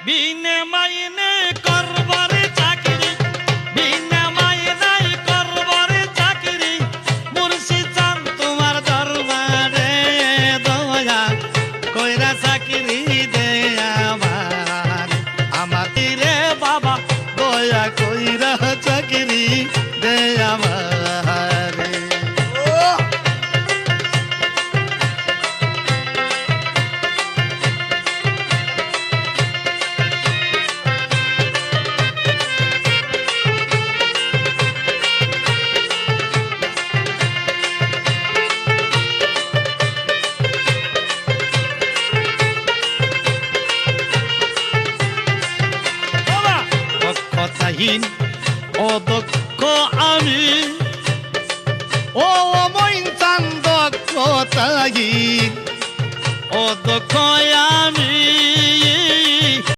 বিনে মাইনে করবরে চাকরি, বিনে মাইনাই করবরে চাকরি, মুর্শিদ চান তোমার দরবারে দয়া কইরা চাকরি দে আমার, আমাতিরে বাবা দয়া কইরা চাকরি দে আমারে। দক্ষতাহীন অদক্ষ আমি, ও মইন চান দক্ষতাহীন অদক্ষ আমি,